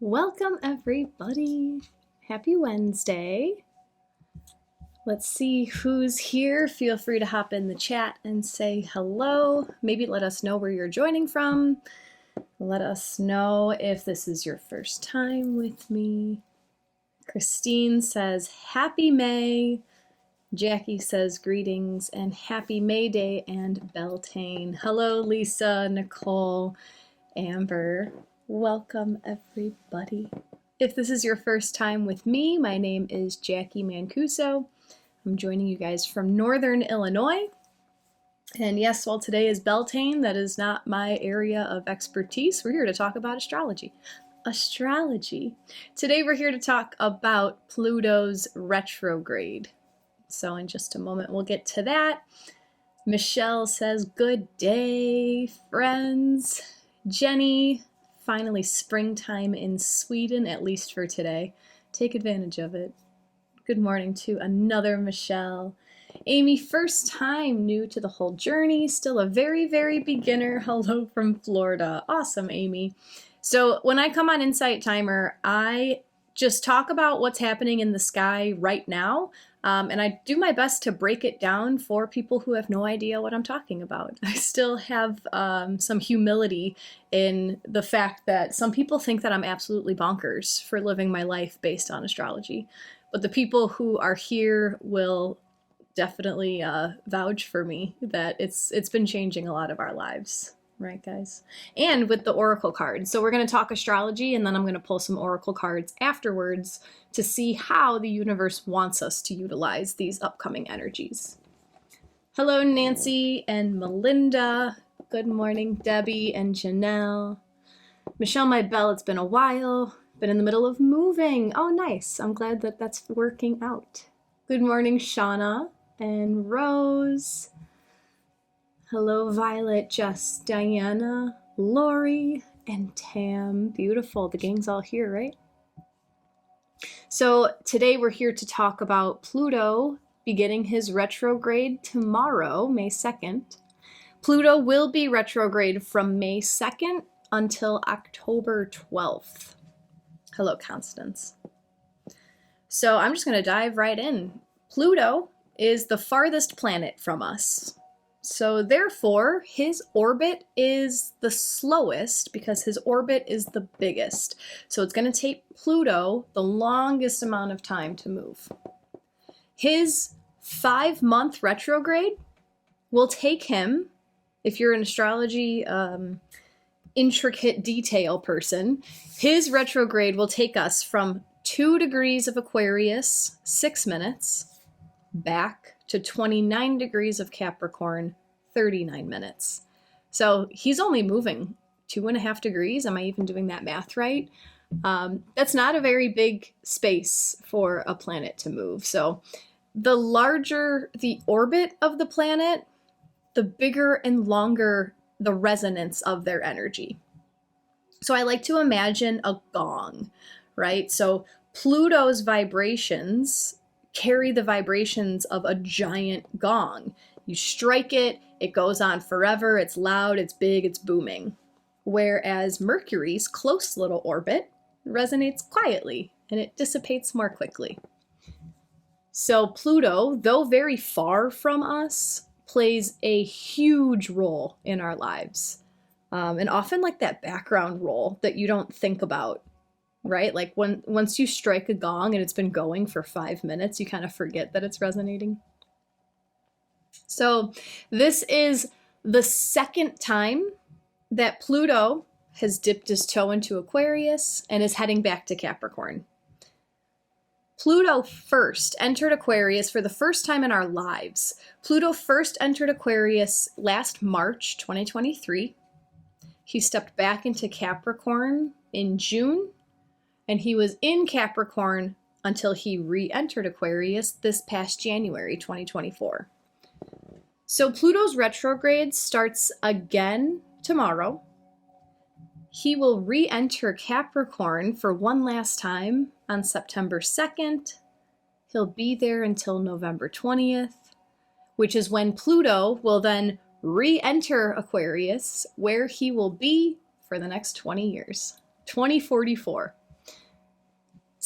Welcome everybody. Happy Wednesday. Let's see who's here. Feel free to hop in the chat and say hello. Maybe let us know where you're joining from. Let us know if this is your first time with me. Christine says happy May. Jackie says greetings and happy May Day and Beltane. Hello Lisa, Nicole, Amber. Welcome everybody. If this is your first time with me, my name is Jacqui Mancuso. I'm joining you guys from Northern Illinois. And yes, while today is Beltane, that is not my area of expertise. We're here to talk about astrology. Today we're here to talk about Pluto's retrograde. So in just a moment we'll get to that. Michelle says, good day, friends. Jenny, finally springtime in Sweden, at least for today. Take advantage of it. Good morning to another Michelle. Amy, first time new to the whole journey, still a very, very beginner. Hello from Florida. Awesome, Amy. So when I come on Insight Timer, I just talk about what's happening in the sky right now. And I do my best to break it down for people who have no idea what I'm talking about. I still have some humility in the fact that some people think that I'm absolutely bonkers for living my life based on astrology. But the people who are here will definitely vouch for me that it's been changing a lot of our lives. Right, guys? And with the oracle cards. So we're going to talk astrology, and then I'm going to pull some oracle cards afterwards to see how the universe wants us to utilize these upcoming energies. Hello, Nancy and Melinda. Good morning, Debbie and Janelle. Michelle, my bell, it's been a while. Been in the middle of moving. Oh, nice. I'm glad that that's working out. Good morning, Shauna and Rose. Hello, Violet, Jess, Diana, Lori, and Tam. Beautiful. The gang's all here, right? So today we're here to talk about Pluto beginning his retrograde tomorrow, May 2nd. Pluto will be retrograde from May 2nd until October 12th. Hello, Constance. So I'm just going to dive right in. Pluto is the farthest planet from us. So therefore, his orbit is the slowest because his orbit is the biggest. So it's going to take Pluto the longest amount of time to move. His 5-month retrograde will take him, if you're an astrology intricate detail person, his retrograde will take us from 2 degrees of Aquarius, 6 minutes, back to 29 degrees of Capricorn, 39 minutes. So he's only moving 2.5 degrees. Am I even doing that math right? That's not a very big space for a planet to move. So the larger the orbit of the planet, the bigger and longer the resonance of their energy. So I like to imagine a gong, right? So Pluto's vibrations carry the vibrations of a giant gong. You strike it, it goes on forever, it's loud, it's big, it's booming. Whereas Mercury's close little orbit resonates quietly and it dissipates more quickly. So Pluto, though very far from us, plays a huge role in our lives. And often like that background role that you don't think about. Right? Like once you strike a gong and it's been going for 5 minutes, you kind of forget that it's resonating. So this is the second time that Pluto has dipped his toe into Aquarius and is heading back to Capricorn. Pluto first entered Aquarius for the first time in our lives. Pluto first entered Aquarius last March 2023. He stepped back into Capricorn in June. And he was in Capricorn until he re-entered Aquarius this past January 2024. So Pluto's retrograde starts again tomorrow. He will re-enter Capricorn for one last time on September 2nd. He'll be there until November 20th, which is when Pluto will then re-enter Aquarius, where he will be for the next 20 years, 2044.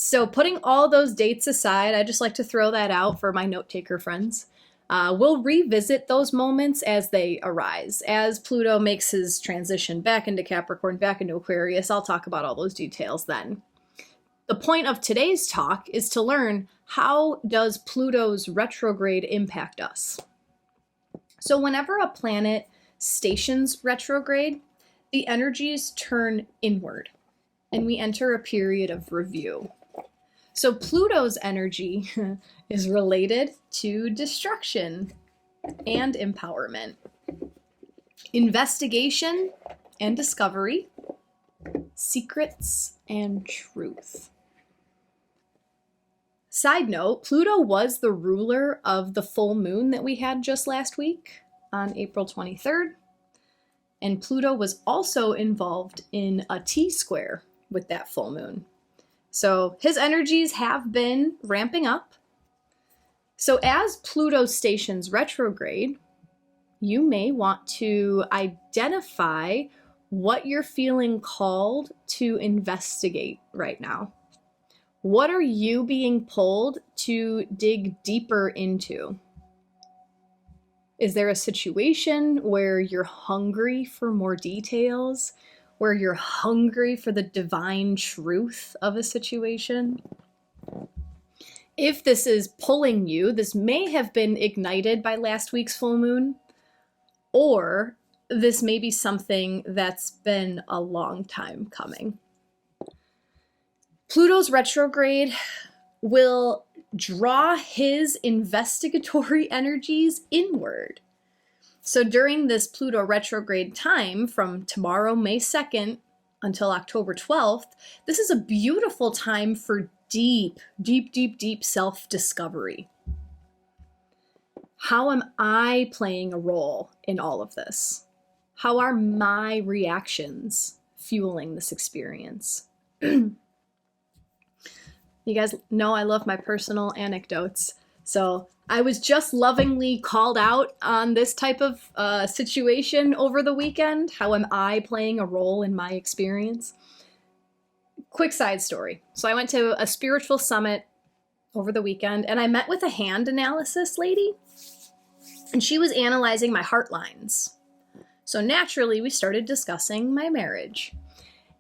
So putting all those dates aside, I just like to throw that out for my note taker friends. We'll revisit those moments as they arise. As Pluto makes his transition back into Capricorn, back into Aquarius, I'll talk about all those details then. The point of today's talk is to learn, how does Pluto's retrograde impact us? So whenever a planet stations retrograde, the energies turn inward and we enter a period of review. So Pluto's energy is related to destruction and empowerment, investigation and discovery, secrets and truth. Side note, Pluto was the ruler of the full moon that we had just last week on April 23rd. And Pluto was also involved in a T-square with that full moon. So his energies have been ramping up. So as Pluto stations retrograde, you may want to identify what you're feeling called to investigate right now. What are you being pulled to dig deeper into? Is there a situation where you're hungry for more details, where you're hungry for the divine truth of a situation? If this is pulling you, this may have been ignited by last week's full moon, or this may be something that's been a long time coming. Pluto's retrograde will draw his investigatory energies inward. So during this Pluto retrograde time, from tomorrow, May 2nd, until October 12th, this is a beautiful time for deep self-discovery. How am I playing a role in all of this? How are my reactions fueling this experience? You guys know I love my personal anecdotes. So I was just lovingly called out on this type of situation over the weekend. How am I playing a role in my experience? Quick side story. So I went to a spiritual summit over the weekend and I met with a hand analysis lady, and she was analyzing my heart lines. So naturally we started discussing my marriage.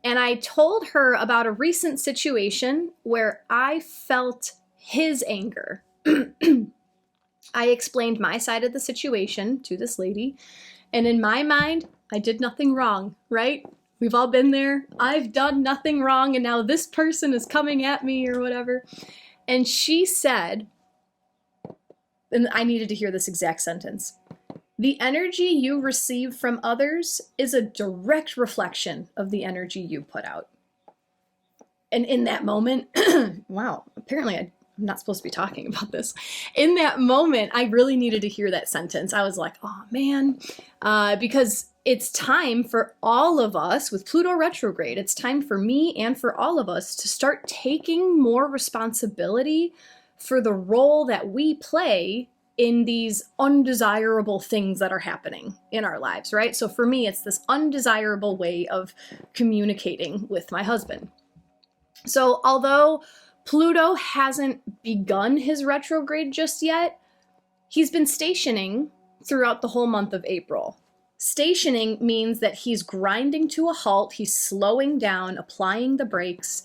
And I told her about a recent situation where I felt his anger. I explained my side of the situation to this lady, and in my mind, I did nothing wrong, right? We've all been there. I've done nothing wrong, and now this person is coming at me or whatever. And she said, and I needed to hear this exact sentence, "The energy you receive from others is a direct reflection of the energy you put out." And in that moment, wow, apparently I'm not supposed to be talking about this. In that moment, I really needed to hear that sentence. I was like, oh man, because it's time for all of us with Pluto retrograde. It's time for me and for all of us to start taking more responsibility for the role that we play in these undesirable things that are happening in our lives, right? So for me, it's this undesirable way of communicating with my husband. So although Pluto hasn't begun his retrograde just yet, he's been stationing throughout the whole month of April. Stationing means that he's grinding to a halt, he's slowing down, applying the brakes,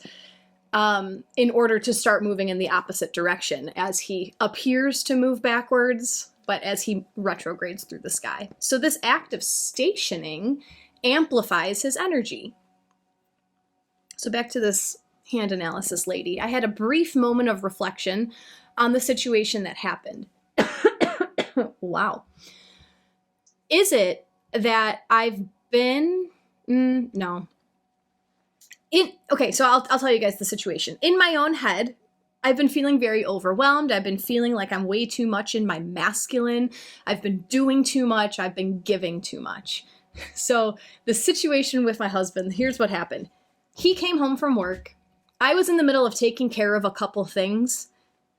in order to start moving in the opposite direction as he appears to move backwards, but as he retrogrades through the sky. So this act of stationing amplifies his energy. So back to this hand analysis lady. I had a brief moment of reflection on the situation that happened. Wow. Is it that I've been, no. Okay, so I'll tell you guys the situation. In my own head, I've been feeling very overwhelmed. I've been feeling like I'm way too much in my masculine. I've been doing too much. I've been giving too much. So the situation with my husband, here's what happened. He came home from work. I was in the middle of taking care of a couple things.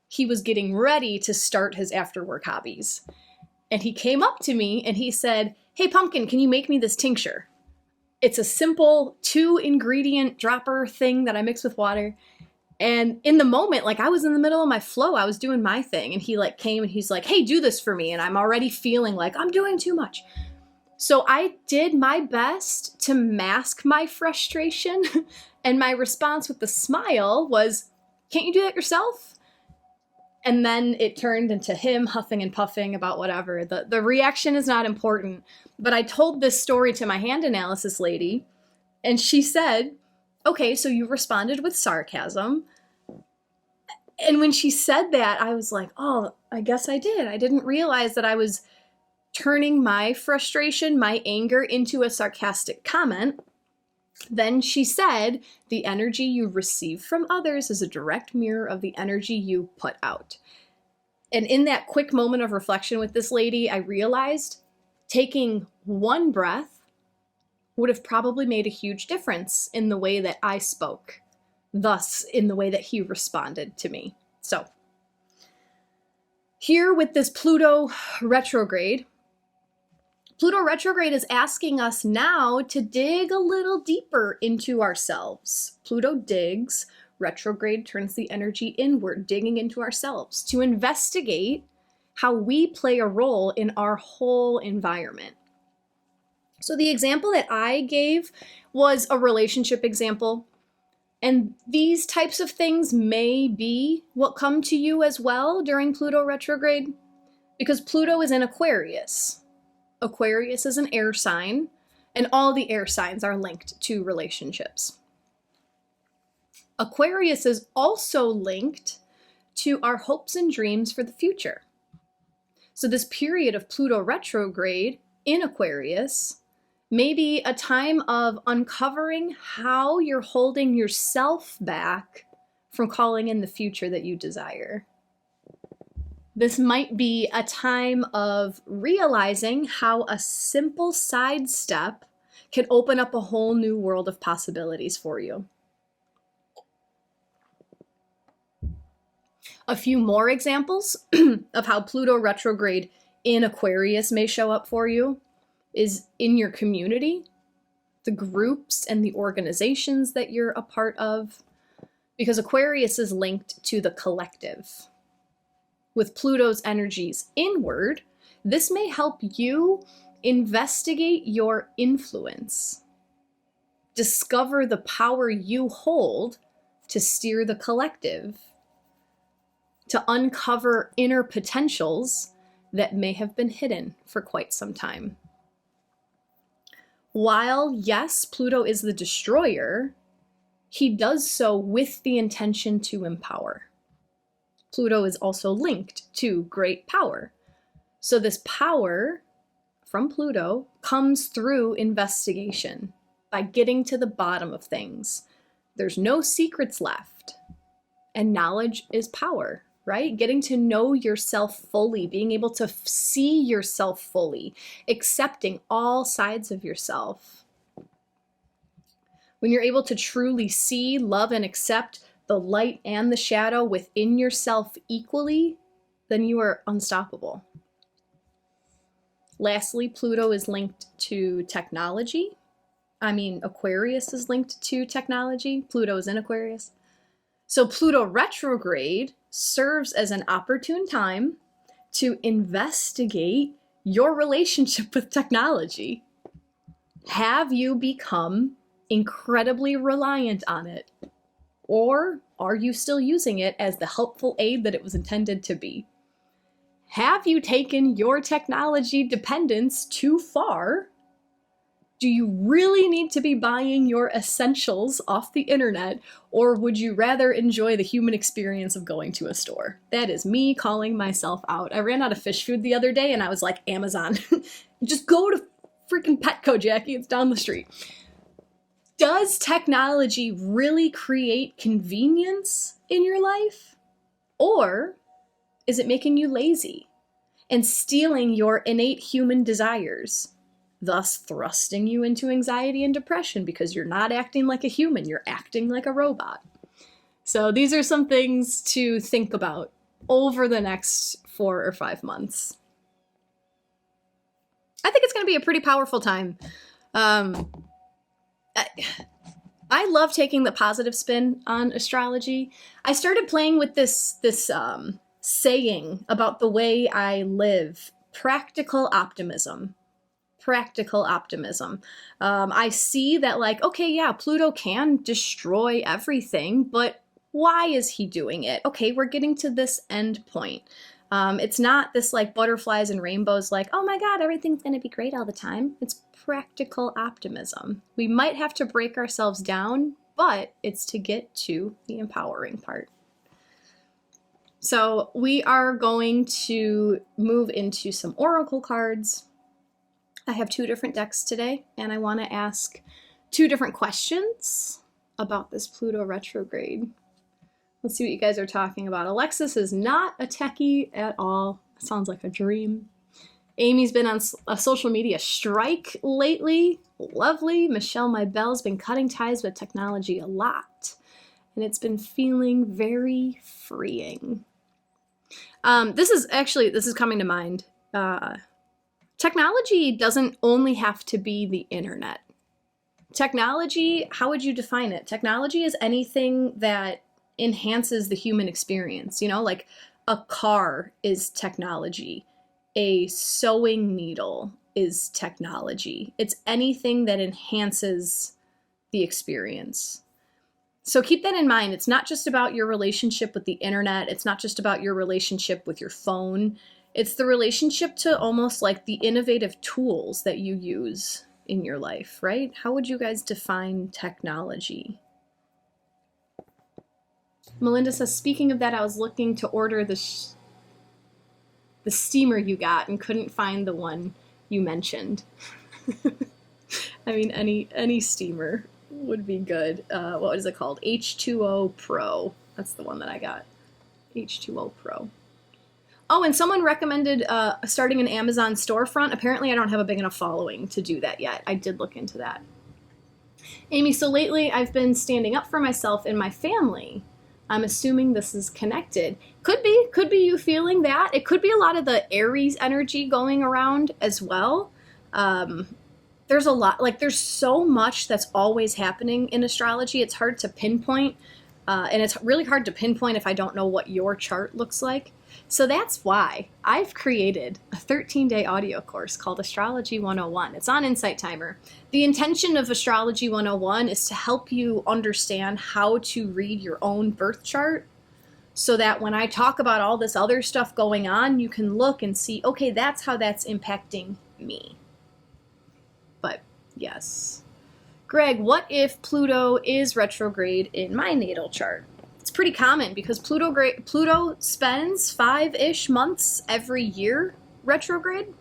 He was getting ready to start his after-work hobbies. And he came up to me and he said, "Hey, Pumpkin, can you make me this tincture? It's a simple 2-ingredient dropper thing that I mix with water." And in the moment, like I was in the middle of my flow, I was doing my thing, and he like came and he's like, hey, do this for me. And I'm already feeling like I'm doing too much. So I did my best to mask my frustration. And my response with the smile was, can't you do that yourself? And then it turned into him huffing and puffing about whatever. The reaction is not important. But I told this story to my hand analysis lady, and she said, okay, so you responded with sarcasm. And when she said that, I was like, oh, I guess I did. I didn't realize that I was turning my frustration, my anger into a sarcastic comment. Then she said, the energy you receive from others is a direct mirror of the energy you put out. And in that quick moment of reflection with this lady, I realized taking one breath would have probably made a huge difference in the way that I spoke, thus in the way that he responded to me. So here with this Pluto retrograde is asking us now to dig a little deeper into ourselves. Pluto digs, retrograde turns the energy inward, digging into ourselves to investigate how we play a role in our whole environment. So the example that I gave was a relationship example. And these types of things may be what come to you as well during Pluto retrograde, because Pluto is in Aquarius. Aquarius is an air sign, and all the air signs are linked to relationships. Aquarius is also linked to our hopes and dreams for the future. So this period of Pluto retrograde in Aquarius may be a time of uncovering how you're holding yourself back from calling in the future that you desire. This might be a time of realizing how a simple sidestep can open up a whole new world of possibilities for you. A few more examples of how Pluto retrograde in Aquarius may show up for you is in your community, the groups and the organizations that you're a part of, because Aquarius is linked to the collective. With Pluto's energies inward, this may help you investigate your influence, discover the power you hold to steer the collective, to uncover inner potentials that may have been hidden for quite some time. While, yes, Pluto is the destroyer, he does so with the intention to empower. Pluto is also linked to great power. So this power from Pluto comes through investigation, by getting to the bottom of things. There's no secrets left. And knowledge is power, right? Getting to know yourself fully, being able to see yourself fully, accepting all sides of yourself. When you're able to truly see, love, and accept the light and the shadow within yourself equally, then you are unstoppable. Lastly, Pluto is linked to technology. Aquarius is linked to technology. Pluto is in Aquarius. So Pluto retrograde serves as an opportune time to investigate your relationship with technology. Have you become incredibly reliant on it? Or are you still using it as the helpful aid that it was intended to be? Have you taken your technology dependence too far? Do you really need to be buying your essentials off the internet, or would you rather enjoy the human experience of going to a store? That is me calling myself out. I ran out of fish food the other day and I was like, Amazon, just go to freaking Petco, Jacqui, it's down the street. Does technology really create convenience in your life? Or is it making you lazy and stealing your innate human desires, thus thrusting you into anxiety and depression because you're not acting like a human, you're acting like a robot? So these are some things to think about over the next 4 or 5 months. I think it's going to be a pretty powerful time. I love taking the positive spin on astrology. I started playing with this saying about the way I live: practical optimism. Practical optimism. I see that, like, okay, yeah, Pluto can destroy everything, but why is he doing it? Okay, we're getting to this end point. It's not this like butterflies and rainbows, like, oh my God, everything's going to be great all the time. It's practical optimism. We might have to break ourselves down, but it's to get to the empowering part. So we are going to move into some oracle cards. I have 2 different decks today, and I want to ask 2 different questions about this Pluto retrograde. Let's see what you guys are talking about. Alexis is not a techie at all. Sounds like a dream. Amy's been on a social media strike lately. Lovely. Michelle, my bell's been cutting ties with technology a lot, and it's been feeling very freeing. This is coming to mind. Technology doesn't only have to be the internet. Technology, how would you define it? Technology is anything that enhances the human experience. You know, like a car is technology. A sewing needle is technology. It's anything that enhances the experience. So keep that in mind. It's not just about your relationship with the internet. It's not just about your relationship with your phone. It's the relationship to almost like the innovative tools that you use in your life, right? How would you guys define technology? Melinda says, speaking of that, I was looking to order the steamer you got and couldn't find the one you mentioned. I mean, any steamer would be good. What is it called? H2O Pro. That's the one that I got. H2O Pro. Oh, and someone recommended starting an Amazon storefront. Apparently, I don't have a big enough following to do that yet. I did look into that. Amy, so lately I've been standing up for myself and my family. I'm assuming this is connected. Could be you feeling that. It could be a lot of the Aries energy going around as well. There's a lot, like there's so much that's always happening in astrology. It's hard to pinpoint, and it's really hard to pinpoint if I don't know what your chart looks like. So that's why I've created a 13-day audio course called Astrology 101. It's on Insight Timer. The intention of Astrology 101 is to help you understand how to read your own birth chart so that when I talk about all this other stuff going on, you can look and see, okay, that's how that's impacting me. But yes. Greg, what if Pluto is retrograde in my natal chart? It's pretty common because Pluto spends 5-ish months every year retrograde.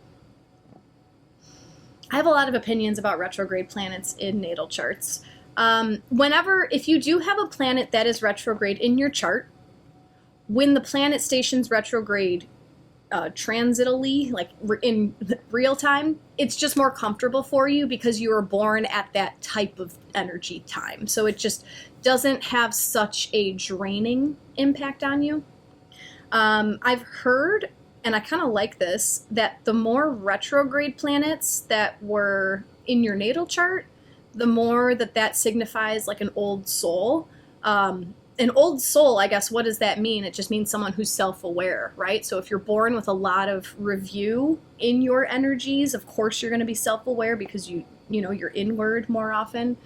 I have a lot of opinions about retrograde planets in natal charts. If you do have a planet that is retrograde in your chart, when the planet stations retrograde transitally, like in real time, it's just more comfortable for you because you were born at that type of energy time. So it just doesn't have such a draining impact on you. I've heard, and I kind of like this, that the more retrograde planets that were in your natal chart, the more that signifies like an old soul. An old soul, I guess, what does that mean? It just means someone who's self-aware, right? So if you're born with a lot of review in your energies, of course you're going to be self-aware because you're inward more often.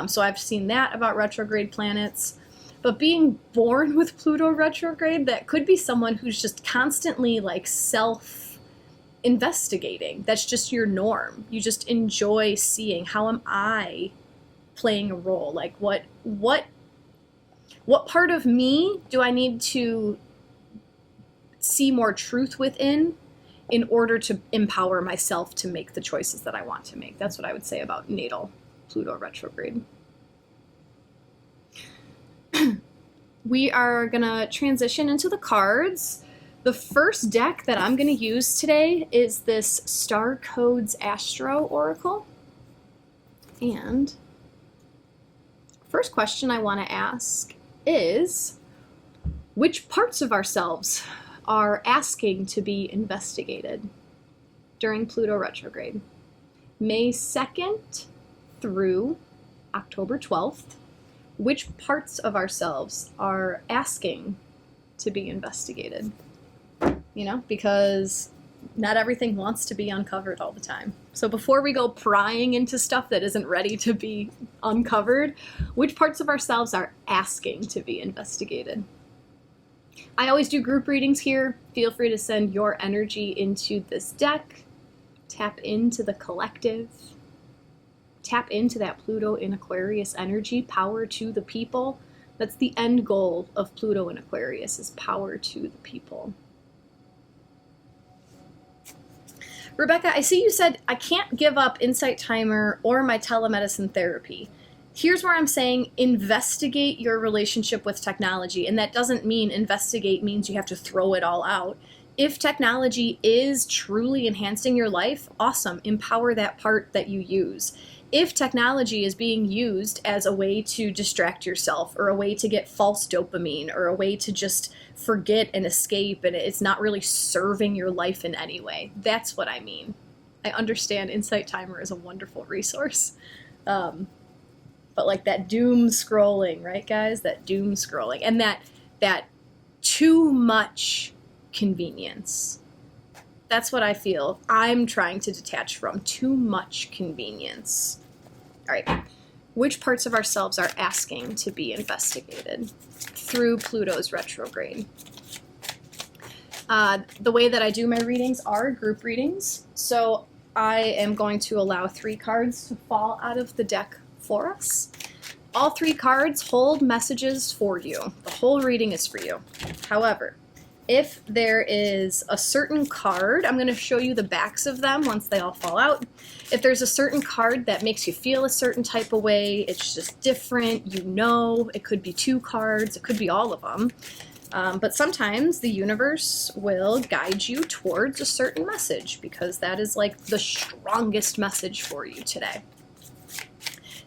So I've seen that about retrograde planets. But being born with Pluto retrograde, that could be someone who's just constantly like self-investigating. That's just your norm. You just enjoy seeing, how am I playing a role? Like what part of me do I need to see more truth within in order to empower myself to make the choices that I want to make? That's what I would say about natal Pluto retrograde. We are going to transition into the cards. The first deck that I'm going to use today is this Star Codes Astro Oracle. And first question I want to ask is, which parts of ourselves are asking to be investigated during Pluto retrograde? May 2nd through October 12th. Which parts of ourselves are asking to be investigated? You know, because not everything wants to be uncovered all the time. So before we go prying into stuff that isn't ready to be uncovered, which parts of ourselves are asking to be investigated? I always do group readings here. Feel free to send your energy into this deck. Tap into the collective. Tap into that Pluto in Aquarius energy, power to the people. That's the end goal of Pluto in Aquarius, is power to the people. Rebecca, I see you said, I can't give up Insight Timer or my telemedicine therapy. Here's where I'm saying investigate your relationship with technology. And that doesn't mean investigate means you have to throw it all out. If technology is truly enhancing your life, awesome, empower that part that you use. If technology is being used as a way to distract yourself or a way to get false dopamine or a way to just forget and escape and it's not really serving your life in any way, that's what I mean. I understand Insight Timer is a wonderful resource. But like that doom scrolling, right guys? That doom scrolling and that too much convenience. That's what I feel I'm trying to detach from. Too much convenience. All right. Which parts of ourselves are asking to be investigated through Pluto's retrograde? The way that I do my readings are group readings. So I am going to allow 3 cards to fall out of the deck for us. All 3 cards hold messages for you. The whole reading is for you. However, if there is a certain card, I'm going to show you the backs of them once they all fall out. If there's a certain card that makes you feel a certain type of way, it's just different, you know, it could be 2 cards, it could be all of them. But sometimes the universe will guide you towards a certain message because that is like the strongest message for you today.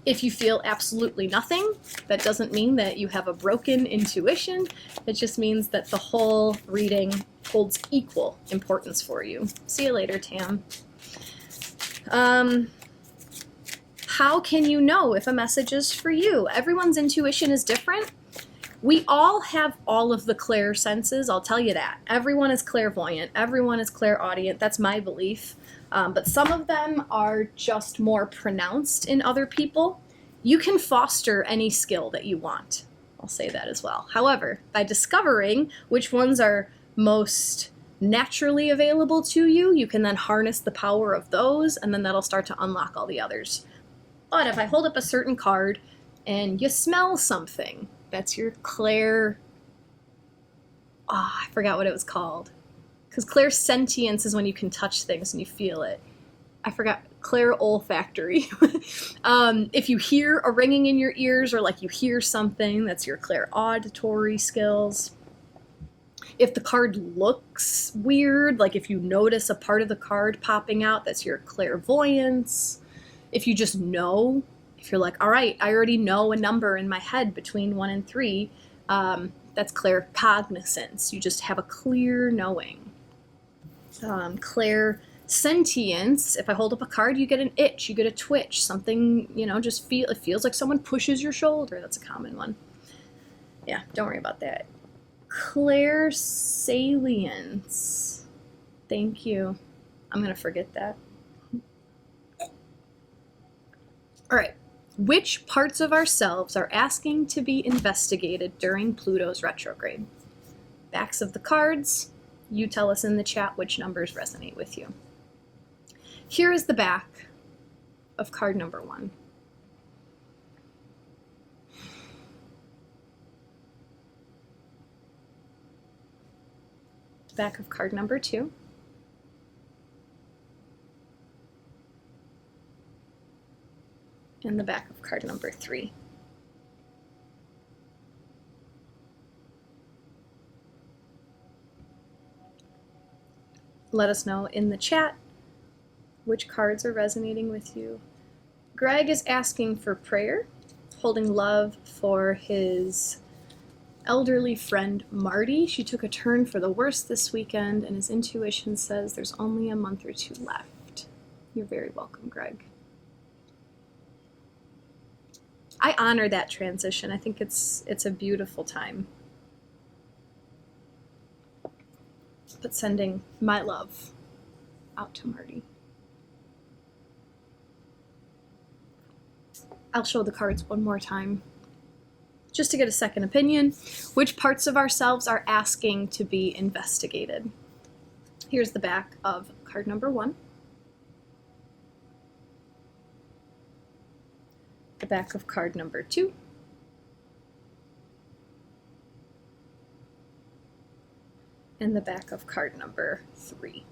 If you feel absolutely nothing, that doesn't mean that you have a broken intuition. It just means that the whole reading holds equal importance for you. See you later, Tam. How can you know if a message is for you? Everyone's intuition is different. We all have all of the clair senses, I'll tell you that. Everyone is clairvoyant. Everyone is clairaudient. That's my belief. But some of them are just more pronounced in other people. You can foster any skill that you want. I'll say that as well. However, by discovering which ones are most naturally available to you, you can then harness the power of those, and then that'll start to unlock all the others. But if I hold up a certain card and you smell something, that's your clair... I forgot what it was called. Because clairsentience is when you can touch things and you feel it. I forgot. Clairolfactory. If you hear a ringing in your ears or like you hear something, that's your clairauditory skills. If the card looks weird, like if you notice a part of the card popping out, that's your clairvoyance. If you just know, if you're like, all right, I already know a number in my head between 1 and 3, that's claircognizance. You just have a clear knowing. Clairsentience, if I hold up a card, you get an itch, you get a twitch, something, you know, just it feels like someone pushes your shoulder. That's a common one. Yeah, don't worry about that. Clairsalience. Thank you. I'm going to forget that. All right. Which parts of ourselves are asking to be investigated during Pluto's retrograde? Backs of the cards. You tell us in the chat which numbers resonate with you. Here is the back of card number 1. Back of card number 2. And the back of card number 3. Let us know in the chat which cards are resonating with you. Greg is asking for prayer, holding love for his elderly friend Marty. She took a turn for the worse this weekend, and his intuition says there's only a month or 2 left. You're very welcome, Greg. I honor that transition. I think it's a beautiful time. But sending my love out to Marty. I'll show the cards one more time just to get a second opinion. Which parts of ourselves are asking to be investigated? Here's the back of card number 1. The back of card number 2. And the back of card number 3.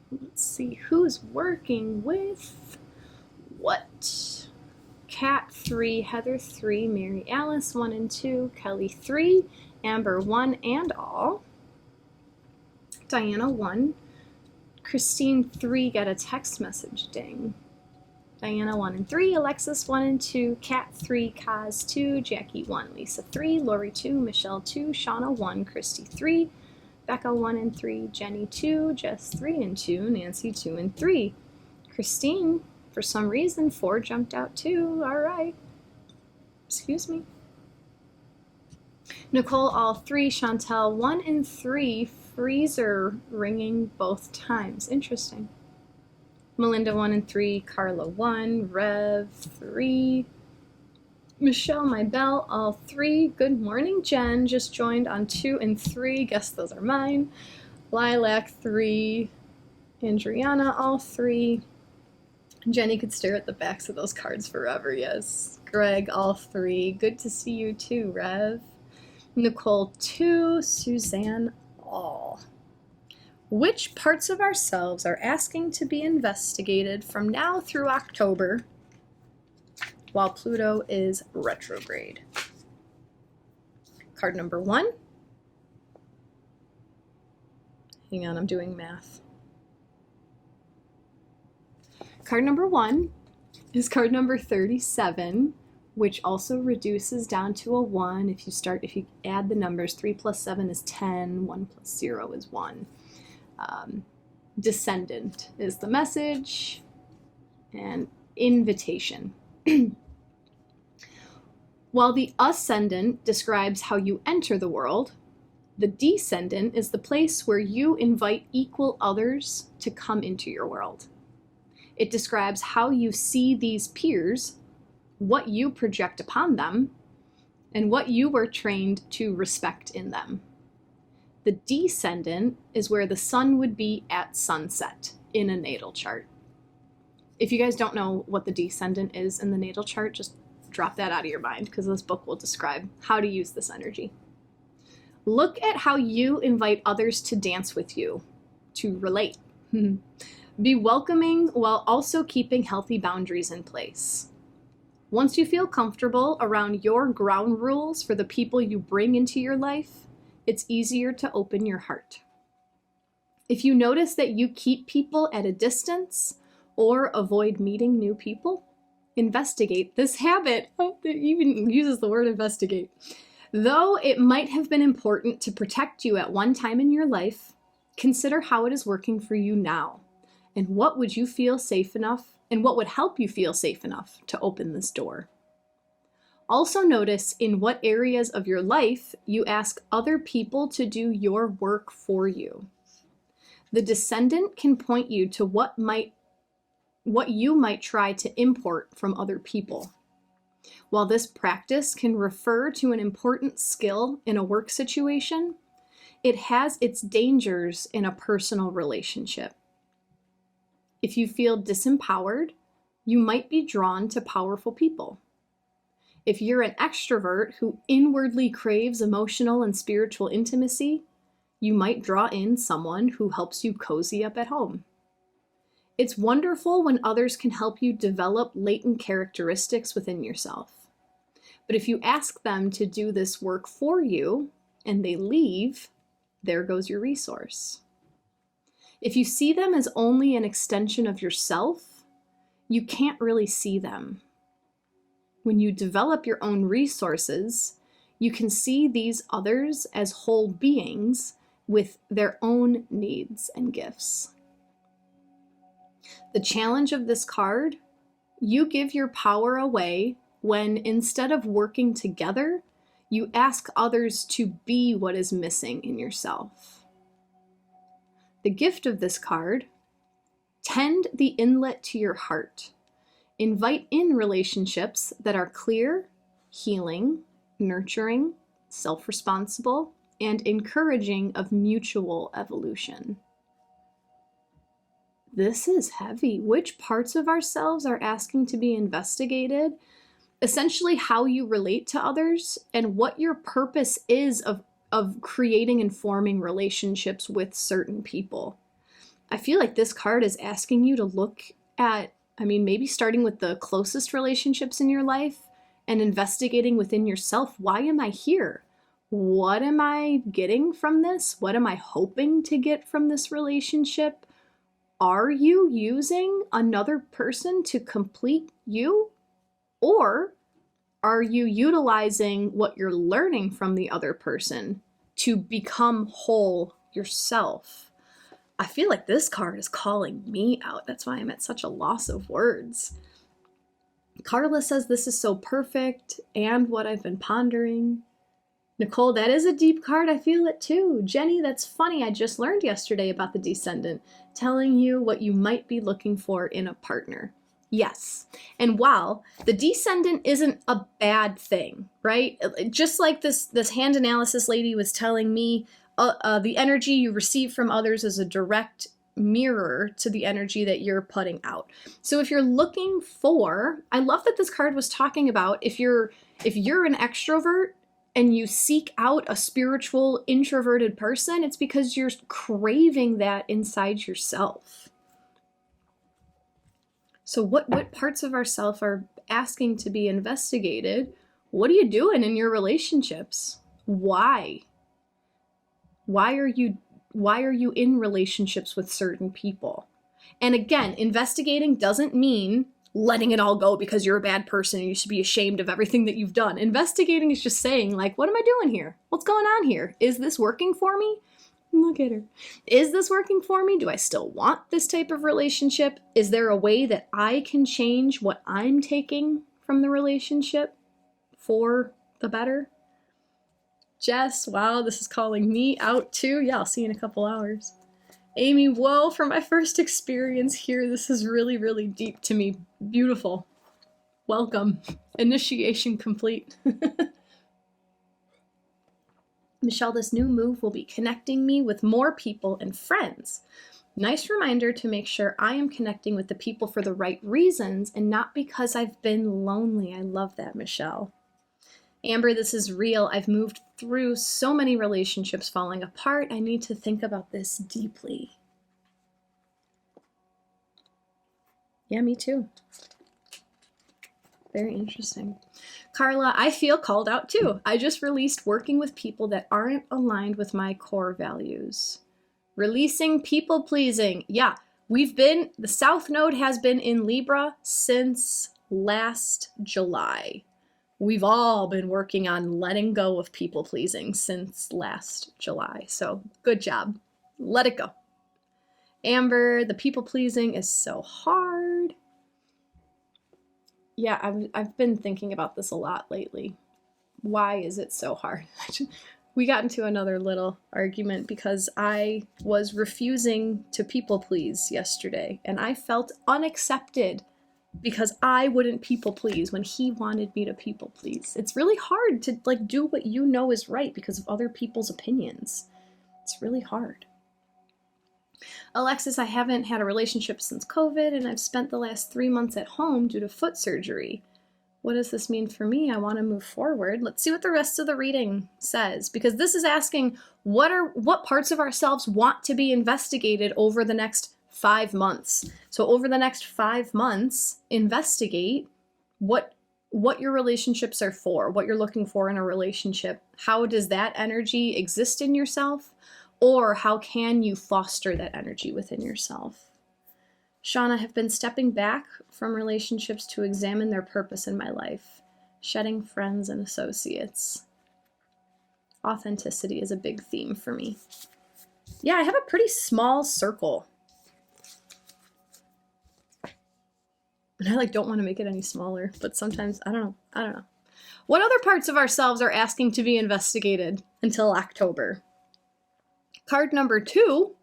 Let's see who's working with what. Kat 3, Heather 3, Mary Alice 1 and 2, Kelly 3, Amber 1 and all, Diana 1, Christine 3 got a text message, ding. Diana 1 and 3, Alexis 1 and 2, Kat 3, Kaz 2, Jackie 1, Lisa 3, Lori 2, Michelle 2, Shauna 1, Christy 3, Becca 1 and 3, Jenny 2, Jess 3 and 2, Nancy 2 and 3. Christine, for some reason, 4 jumped out too. All right. Excuse me. Nicole, all 3, Chantel 1 and 3, freezer ringing both times. Interesting. Melinda 1 and 3, Carla 1, Rev 3, Michelle, my bell, all 3. Good morning, Jen, just joined on 2 and 3. Guess those are mine. Lilac 3, Andriana, all 3. Jenny could stare at the backs of those cards forever, yes. Greg, all 3. Good to see you too, Rev. Nicole 2, Suzanne, all. Which parts of ourselves are asking to be investigated from now through October while Pluto is retrograde? Card number 1. Hang on, I'm doing math. Card number 1 is card number 37, which also reduces down to a 1. If you add the numbers, 3 plus 7 is 10, 1 plus 0 is 1. Descendant is the message, and invitation. While the ascendant describes how you enter the world, the descendant is the place where you invite equal others to come into your world. It describes how you see these peers, what you project upon them, and what you were trained to respect in them. The descendant is where the sun would be at sunset in a natal chart. If you guys don't know what the descendant is in the natal chart, just drop that out of your mind, because this book will describe how to use this energy. Look at how you invite others to dance with you, to relate. Be welcoming while also keeping healthy boundaries in place. Once you feel comfortable around your ground rules for the people you bring into your life, it's easier to open your heart. If you notice that you keep people at a distance or avoid meeting new people, investigate this habit. Oh, it even uses the word investigate. Though it might have been important to protect you at one time in your life, consider how it is working for you now, and what would you feel safe enough, and what would help you feel safe enough to open this door. Also notice in what areas of your life you ask other people to do your work for you. The descendant can point you to what you might try to import from other people. While this practice can refer to an important skill in a work situation, it has its dangers in a personal relationship. If you feel disempowered, you might be drawn to powerful people. If you're an extrovert who inwardly craves emotional and spiritual intimacy, you might draw in someone who helps you cozy up at home. It's wonderful when others can help you develop latent characteristics within yourself. But if you ask them to do this work for you and they leave, there goes your resource. If you see them as only an extension of yourself, you can't really see them. When you develop your own resources, you can see these others as whole beings with their own needs and gifts. The challenge of this card, you give your power away when instead of working together, you ask others to be what is missing in yourself. The gift of this card, tend the inlet to your heart. Invite in relationships that are clear, healing, nurturing, self-responsible, and encouraging of mutual evolution. This is heavy. Which parts of ourselves are asking to be investigated? Essentially how you relate to others and what your purpose is of creating and forming relationships with certain people. I feel like this card is asking you to look at, maybe starting with the closest relationships in your life and investigating within yourself, why am I here? What am I getting from this? What am I hoping to get from this relationship? Are you using another person to complete you? Or are you utilizing what you're learning from the other person to become whole yourself? I feel like this card is calling me out. That's why I'm at such a loss of words. Carla says this is so perfect and what I've been pondering. Nicole, that is a deep card. I feel it too. Jenny, that's funny. I just learned yesterday about the Descendant, telling you what you might be looking for in a partner. Yes. And while the Descendant isn't a bad thing, right? Just like this hand analysis lady was telling me, the energy you receive from others is a direct mirror to the energy that you're putting out. So if you're looking for, I love that this card was talking about if you're an extrovert and you seek out a spiritual introverted person, it's because you're craving that inside yourself. So what parts of ourself are asking to be investigated? What are you doing in your relationships? Why? Why are you in relationships with certain people? And again, investigating doesn't mean letting it all go because you're a bad person and you should be ashamed of everything that you've done. Investigating is just saying, like, what am I doing here? What's going on here? Is this working for me? Look at her. Is this working for me? Do I still want this type of relationship? Is there a way that I can change what I'm taking from the relationship for the better? Jess, wow, this is calling me out too. Yeah, I'll see you in a couple hours. Amy, whoa, for my first experience here, this is really, really deep to me. Beautiful. Welcome. Initiation complete. Michelle, this new move will be connecting me with more people and friends. Nice reminder to make sure I am connecting with the people for the right reasons and not because I've been lonely. I love that, Michelle. Amber, this is real. I've moved through so many relationships falling apart. I need to think about this deeply. Yeah, me too. Very interesting. Carla, I feel called out too. I just released working with people that aren't aligned with my core values. Releasing people pleasing. Yeah, the South Node has been in Libra since last July. We've all been working on letting go of people pleasing since last July. So good job. Let it go. Amber, the people pleasing is so hard. Yeah, I've been thinking about this a lot lately. Why is it so hard? We got into another little argument because I was refusing to people please yesterday, and I felt unaccepted because I wouldn't people please when he wanted me to people please. It's really hard to do what you know is right because of other people's opinions. It's really hard. Alexis, I haven't had a relationship since COVID, and I've spent the last 3 months at home due to foot surgery. What does this mean for me? I want to move forward. Let's see what the rest of the reading says, because this is asking what parts of ourselves want to be investigated over the next 5 months. So over the next 5 months, investigate what your relationships are for, what you're looking for in a relationship. How does that energy exist in yourself? Or how can you foster that energy within yourself? Shauna, have been stepping back from relationships to examine their purpose in my life, shedding friends and associates. Authenticity is a big theme for me. Yeah, I have a pretty small circle. And I like don't want to make it any smaller, but sometimes, I don't know. What other parts of ourselves are asking to be investigated until October? Card number 2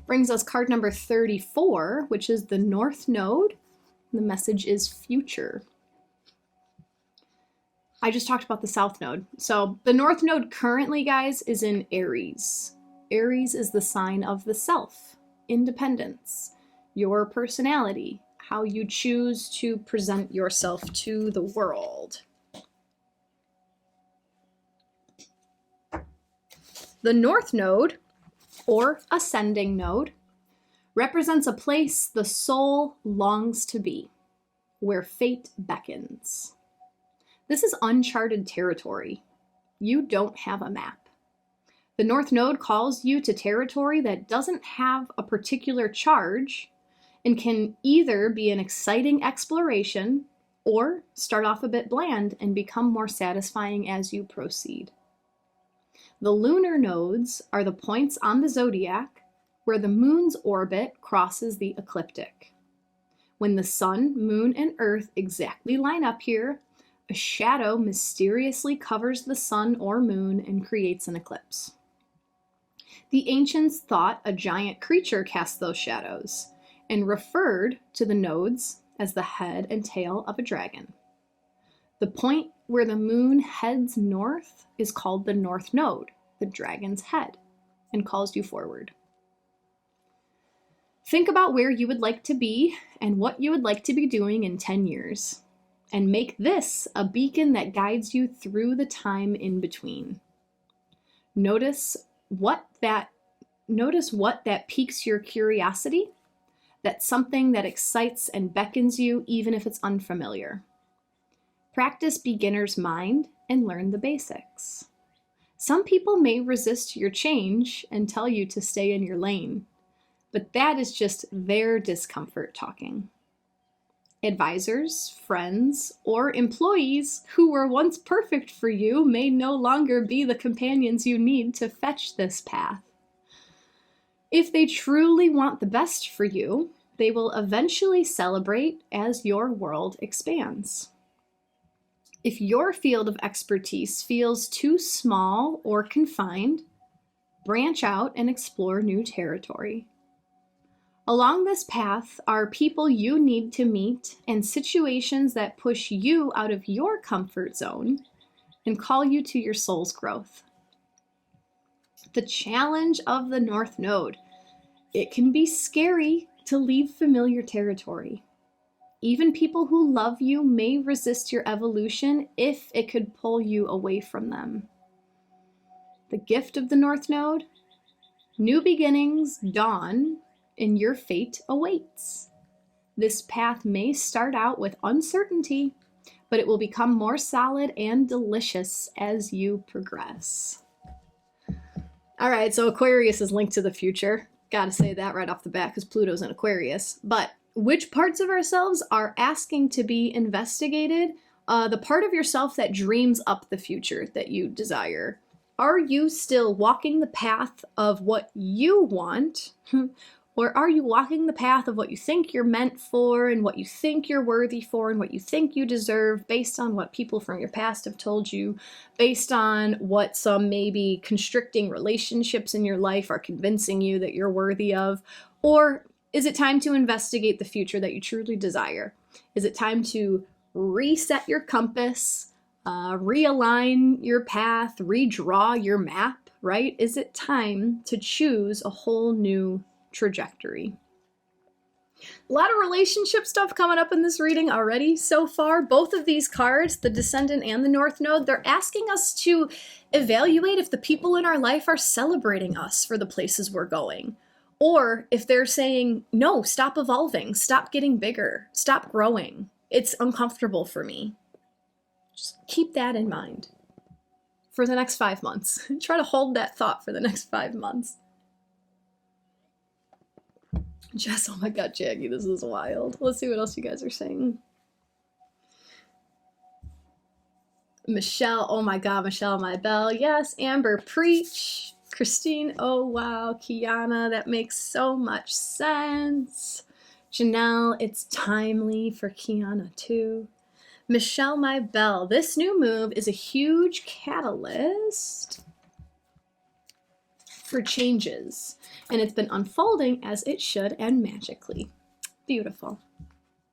brings us card number 34, which is the North Node. The message is future. I just talked about the South Node. So the North Node currently, guys, is in Aries. Aries is the sign of the self, independence, your personality, how you choose to present yourself to the world. The North Node, or ascending node, represents a place the soul longs to be, where fate beckons. This is uncharted territory. You don't have a map. The North Node calls you to territory that doesn't have a particular charge and can either be an exciting exploration or start off a bit bland and become more satisfying as you proceed. The lunar nodes are the points on the zodiac where the moon's orbit crosses the ecliptic. When the sun, moon, and earth exactly line up here, a shadow mysteriously covers the sun or moon and creates an eclipse. The ancients thought a giant creature cast those shadows and referred to the nodes as the head and tail of a dragon. The point where the moon heads north is called the North Node, the dragon's head, and calls you forward. Think about where you would like to be and what you would like to be doing in 10 years, and make this a beacon that guides you through the time in between. Notice what that piques your curiosity. That's something that excites and beckons you even if it's unfamiliar. Practice beginner's mind and learn the basics. Some people may resist your change and tell you to stay in your lane, but that is just their discomfort talking. Advisors, friends, or employees who were once perfect for you may no longer be the companions you need to fetch this path. If they truly want the best for you, they will eventually celebrate as your world expands. If your field of expertise feels too small or confined, branch out and explore new territory. Along this path are people you need to meet and situations that push you out of your comfort zone and call you to your soul's growth. The challenge of the North Node. It can be scary to leave familiar territory. Even people who love you may resist your evolution if it could pull you away from them. The gift of the North Node? New beginnings dawn and your fate awaits. This path may start out with uncertainty, but it will become more solid and delicious as you progress. All right, so Aquarius is linked to the future. Gotta say that right off the bat because Pluto's in Aquarius. But which parts of ourselves are asking to be investigated? The part of yourself that dreams up the future that you desire. Are you still walking the path of what you want? Or are you walking the path of what you think you're meant for and what you think you're worthy for and what you think you deserve based on what people from your past have told you, based on what some maybe constricting relationships in your life are convincing you that you're worthy of? Or is it time to investigate the future that you truly desire? Is it time to reset your compass, realign your path, redraw your map, right? Is it time to choose a whole new trajectory? A lot of relationship stuff coming up in this reading already so far. Both of these cards, the Descendant and the North Node, they're asking us to evaluate if the people in our life are celebrating us for the places we're going. Or if they're saying, no, stop evolving, stop getting bigger, stop growing. It's uncomfortable for me. Just keep that in mind for the next 5 months. Try to hold that thought for the next 5 months. Jess, oh my god, Jacqui, this is wild. Let's see what else you guys are saying. Michelle, oh my god, Michelle, my bell. Yes, Amber, preach. Christine, oh wow. Kiana, that makes so much sense. Janelle, it's timely for Kiana too. Michelle, my belle, this new move is a huge catalyst for changes, and it's been unfolding as it should and magically. Beautiful.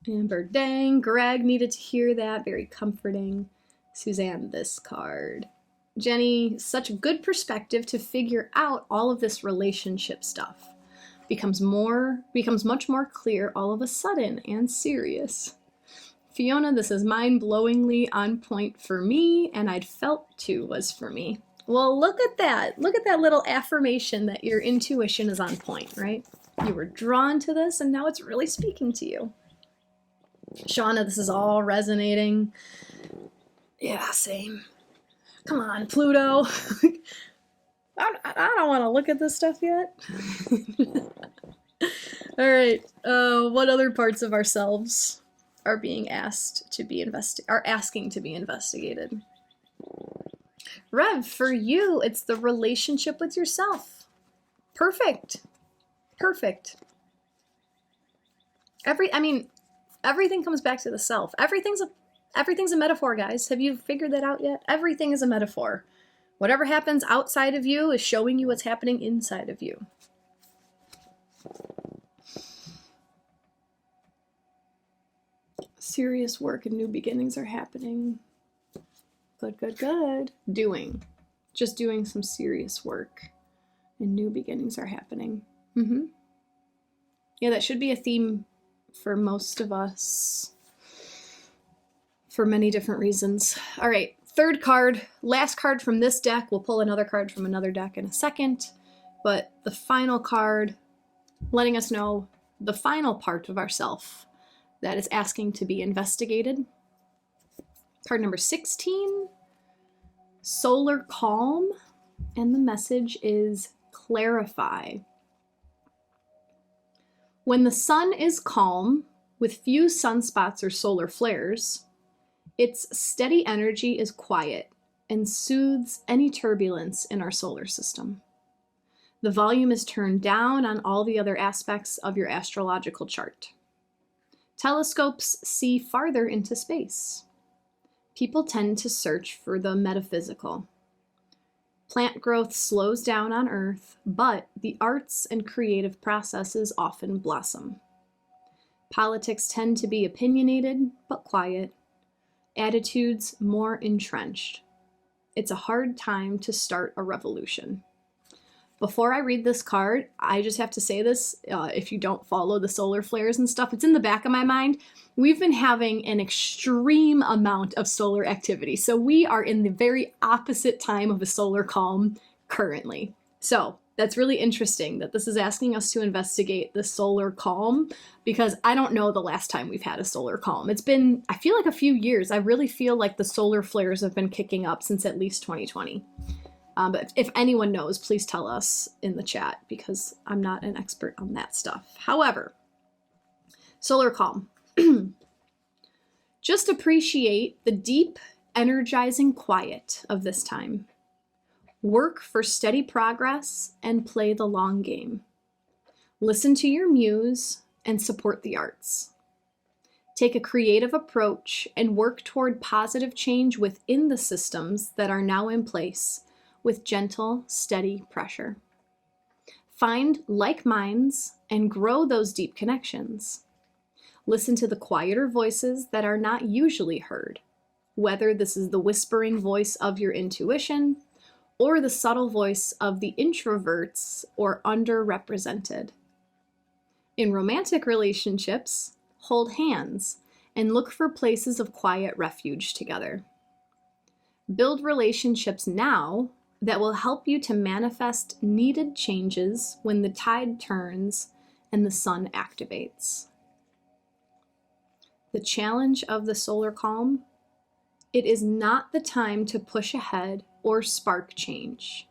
Amber, dang, Greg needed to hear that. Very comforting. Suzanne, this card. Jenny, such a good perspective to figure out all of this relationship stuff. Becomes much more clear all of a sudden and serious. Fiona, this is mind-blowingly on point for me, and I'd felt too was for me. Well, look at that. Look at that little affirmation that your intuition is on point, right? You were drawn to this, and now it's really speaking to you. Shauna, this is all resonating. Yeah, same. Come on, Pluto. I don't want to look at this stuff yet. All right. What other parts of ourselves are being asked to be asking to be investigated? Rev, for you, it's the relationship with yourself. Perfect. Perfect. Everything comes back to the self. Everything's a metaphor, guys. Have you figured that out yet? Everything is a metaphor. Whatever happens outside of you is showing you what's happening inside of you. Serious work and new beginnings are happening. Good, good, good. Just doing some serious work and new beginnings are happening. Yeah, that should be a theme for most of us for many different reasons. All right, third card, last card from this deck. We'll pull another card from another deck in a second, but the final card letting us know the final part of ourself that is asking to be investigated. Card number 16, Solar Calm, and the message is clarify. When the sun is calm, with few sunspots or solar flares, its steady energy is quiet and soothes any turbulence in our solar system. The volume is turned down on all the other aspects of your astrological chart. Telescopes see farther into space. People tend to search for the metaphysical. Plant growth slows down on Earth, but the arts and creative processes often blossom. Politics tend to be opinionated, but quiet. Attitudes more entrenched. It's a hard time to start a revolution. Before I read this card, I just have to say this, if you don't follow the solar flares and stuff, it's in the back of my mind. We've been having an extreme amount of solar activity. So we are in the very opposite time of a solar calm currently. So that's really interesting that this is asking us to investigate the solar calm, because I don't know the last time we've had a solar calm. It's been, I feel like, a few years. I really feel like the solar flares have been kicking up since at least 2020. But if anyone knows, please tell us in the chat, because I'm not an expert on that stuff. However, solar calm. Just appreciate the deep, energizing quiet of this time. Work for steady progress and play the long game. Listen to your muse and support the arts. Take a creative approach and work toward positive change within the systems that are now in place, with gentle, steady pressure. Find like minds and grow those deep connections. Listen to the quieter voices that are not usually heard, whether this is the whispering voice of your intuition or the subtle voice of the introverts or underrepresented. In romantic relationships, hold hands and look for places of quiet refuge together. Build relationships now that will help you to manifest needed changes when the tide turns and the sun activates. The challenge of the solar calm: it is not the time to push ahead or spark change.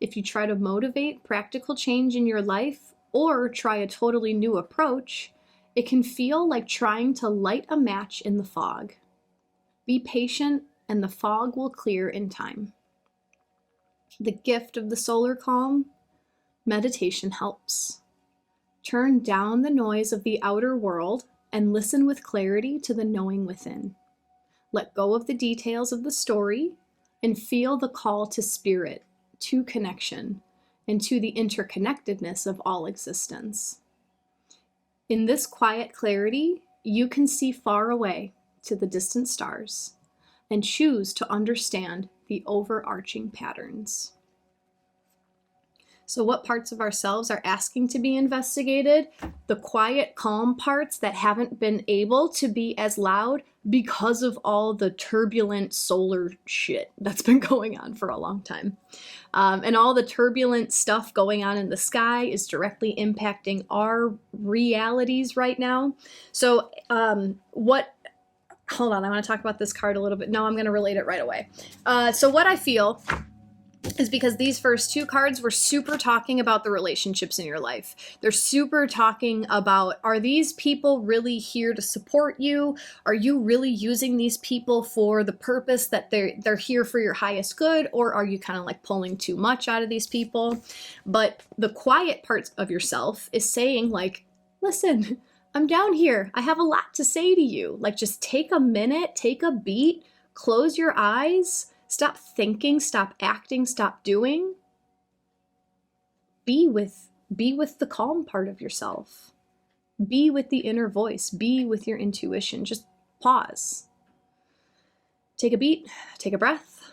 If you try to motivate practical change in your life or try a totally new approach, it can feel like trying to light a match in the fog. Be patient and the fog will clear in time. The gift of the solar calm: meditation helps. Turn down the noise of the outer world and listen with clarity to the knowing within. Let go of the details of the story and feel the call to spirit, to connection, and to the interconnectedness of all existence. In this quiet clarity, you can see far away to the distant stars and choose to understand the overarching patterns. So what parts of ourselves are asking to be investigated? The quiet, calm parts that haven't been able to be as loud because of all the turbulent solar shit that's been going on for a long time. And all the turbulent stuff going on in the sky is directly impacting our realities right now. So hold on, I want to talk about this card a little bit. No, I'm going to relate it right away. So what I feel is, because these first two cards were super talking about the relationships in your life. They're super talking about, are these people really here to support you? Are you really using these people for the purpose that they're here for your highest good? Or are you kind of like pulling too much out of these people? But the quiet parts of yourself is saying like, listen, I'm down here. I have a lot to say to you. Like, just take a minute, take a beat, close your eyes. Stop thinking, stop acting, stop doing. Be with the calm part of yourself. Be with the inner voice. Be with your intuition. Just pause. Take a beat, take a breath.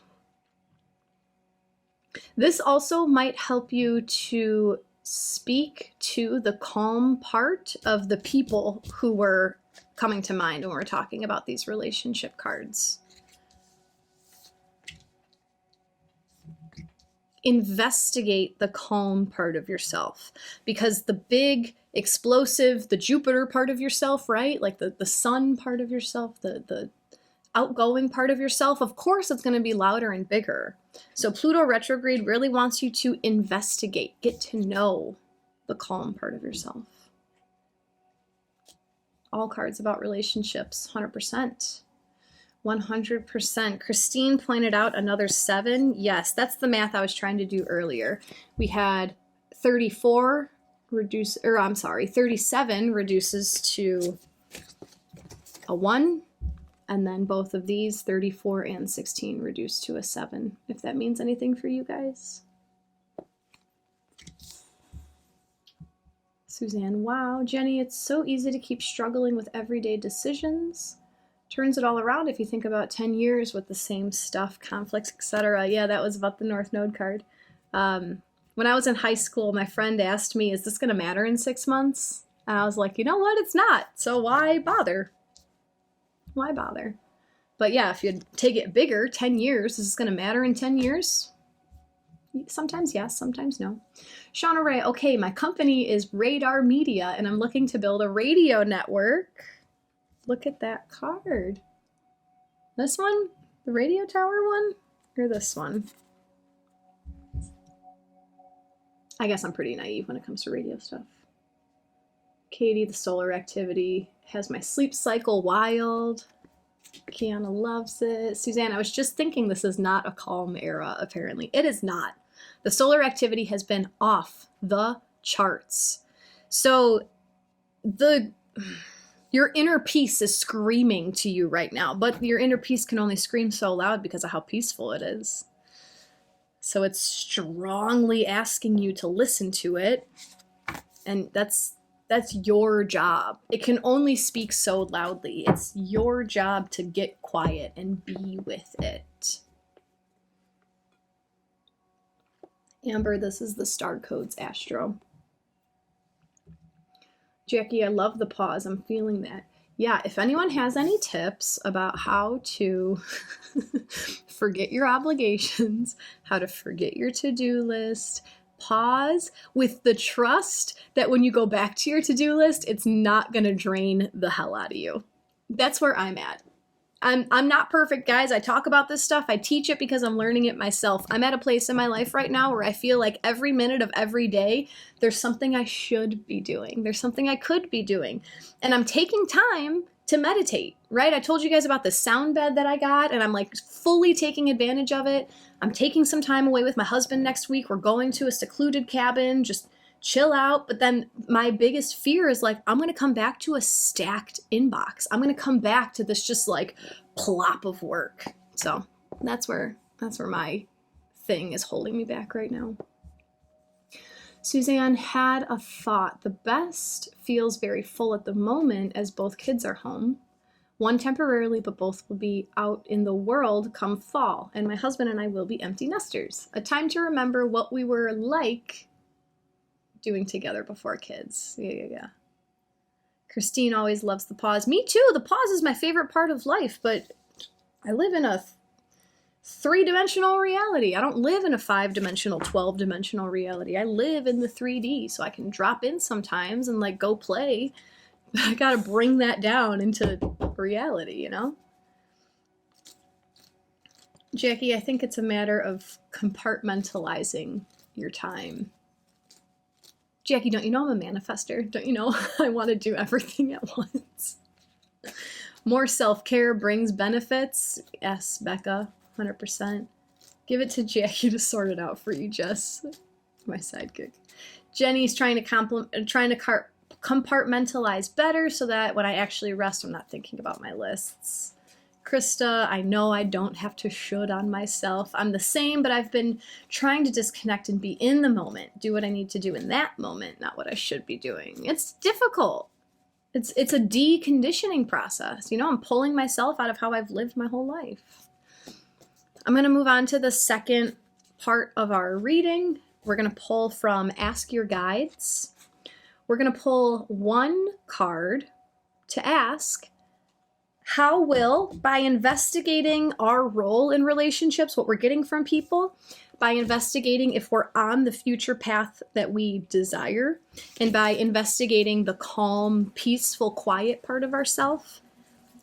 This also might help you to speak to the calm part of the people who were coming to mind when we're talking about these relationship cards. Investigate the calm part of yourself, because the big, explosive, the Jupiter part of yourself, right? Like the sun part of yourself, the outgoing part of yourself, of course it's going to be louder and bigger. So Pluto retrograde really wants you to investigate, get to know the calm part of yourself. All cards about relationships, 100%. 100%. Christine pointed out another 7. Yes, that's the math I was trying to do earlier. We had 37 reduces to a 1, and then both of these, 34 and 16, reduce to a 7, if that means anything for you guys. Suzanne, wow, Jenny, it's so easy to keep struggling with everyday decisions. Turns it all around if you think about 10 years with the same stuff, conflicts, etc. Yeah, that was about the North Node card. When I was in high school, my friend asked me, is this going to matter in 6 months? And I was like, you know what? It's not. So why bother? Why bother? But yeah, if you take it bigger, 10 years, is this going to matter in 10 years? Sometimes yes, sometimes no. Shauna Ray, okay, my company is Radar Media, and I'm looking to build a radio network. Look at that card. This one? The radio tower one? Or this one? I guess I'm pretty naive when it comes to radio stuff. Katie, the solar activity has my sleep cycle wild. Kiana loves it. Suzanne, I was just thinking this is not a calm era, apparently. It is not. The solar activity has been off the charts. So your inner peace is screaming to you right now, but your inner peace can only scream so loud because of how peaceful it is. So it's strongly asking you to listen to it, and that's your job. It can only speak so loudly. It's your job to get quiet and be with it. Amber, this is the star codes astro. Jackie, I love the pause. I'm feeling that. Yeah, if anyone has any tips about how to forget your obligations, how to forget your to-do list, pause with the trust that when you go back to your to-do list, it's not going to drain the hell out of you. That's where I'm at. I'm not perfect, guys. I talk about this stuff. I teach it because I'm learning it myself. I'm at a place in my life right now where I feel like every minute of every day, there's something I should be doing. There's something I could be doing. And I'm taking time to meditate, right? I told you guys about the sound bed that I got, and I'm like fully taking advantage of it. I'm taking some time away with my husband next week. We're going to a secluded cabin, just chill out. But then my biggest fear is like, I'm going to come back to a stacked inbox. I'm going to come back to this just like plop of work. So that's where my thing is holding me back right now. Suzanne had a thought. The best feels very full at the moment as both kids are home. One temporarily, but both will be out in the world come fall, and my husband and I will be empty nesters. A time to remember what we were like doing together before kids. Yeah. Christine always loves the pause. Me too. The pause is my favorite part of life, but I live in a 3-dimensional reality. I don't live in a 5-dimensional, 12-dimensional reality. I live in the 3D, so I can drop in sometimes and like go play. But I gotta bring that down into reality, you know? Jacqui, I think it's a matter of compartmentalizing your time. Jacqui, don't you know I'm a manifester? Don't you know I want to do everything at once? More self-care brings benefits. Yes, Becca. 100%. Give it to Jacqui to sort it out for you, Jess. My sidekick. Jenny's trying to compartmentalize better so that when I actually rest, I'm not thinking about my lists. Krista, I know I don't have to should on myself. I'm the same, but I've been trying to disconnect and be in the moment. Do what I need to do in that moment, not what I should be doing. It's difficult. It's a deconditioning process. You know, I'm pulling myself out of how I've lived my whole life. I'm going to move on to the second part of our reading. We're going to pull from Ask Your Guides. We're going to pull one card to ask, how will, by investigating our role in relationships, what we're getting from people, by investigating if we're on the future path that we desire, and by investigating the calm, peaceful, quiet part of ourselves,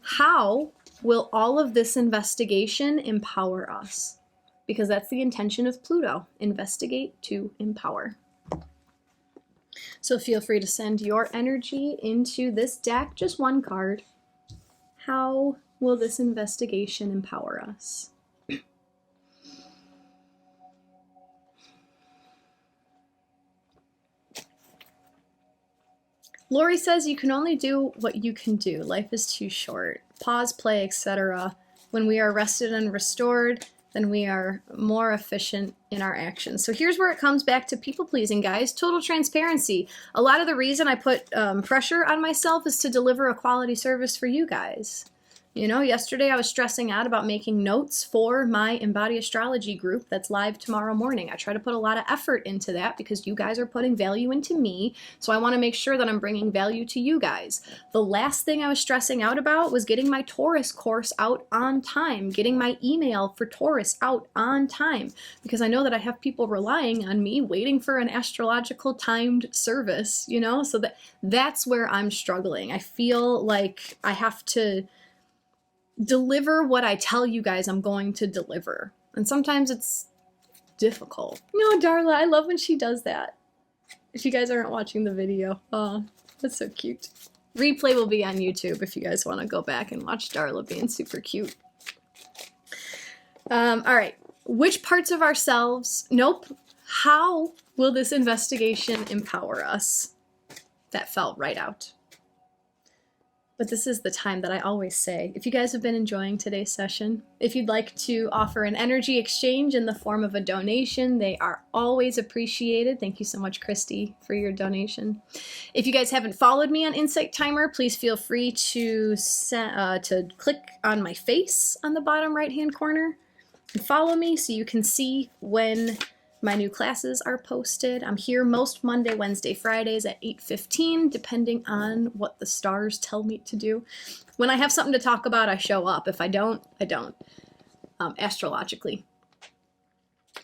how will all of this investigation empower us? Because that's the intention of Pluto. Investigate to empower. So feel free to send your energy into this deck, just one card. How will this investigation empower us? Lori says you can only do what you can do. Life is too short. Pause, play, etc. When we are rested and restored, then we are more efficient in our actions. So here's where it comes back to people-pleasing, guys. Total transparency. A lot of the reason I put pressure on myself is to deliver a quality service for you guys. You know, yesterday I was stressing out about making notes for my Embody Astrology group that's live tomorrow morning. I try to put a lot of effort into that because you guys are putting value into me, so I want to make sure that I'm bringing value to you guys. The last thing I was stressing out about was getting my Taurus course out on time, getting my email for Taurus out on time, because I know that I have people relying on me, waiting for an astrological timed service, you know, so that's where I'm struggling. I feel like I have to deliver what I tell you guys I'm going to deliver. And sometimes it's difficult. No, Darla, I love when she does that. If you guys aren't watching the video. Oh, that's so cute. Replay will be on YouTube if you guys want to go back and watch Darla being super cute. All right. Which parts of ourselves? Nope. How will this investigation empower us? That felt right out. But this is the time that I always say, if you guys have been enjoying today's session, if you'd like to offer an energy exchange in the form of a donation, they are always appreciated. Thank you so much, Christy, for your donation. If you guys haven't followed me on Insight Timer, please feel free to click on my face on the bottom right-hand corner and follow me so you can see when my new classes are posted. I'm here most Monday, Wednesday, Fridays at 8:15, depending on what the stars tell me to do. When I have something to talk about, I show up. If I don't, I don't, astrologically.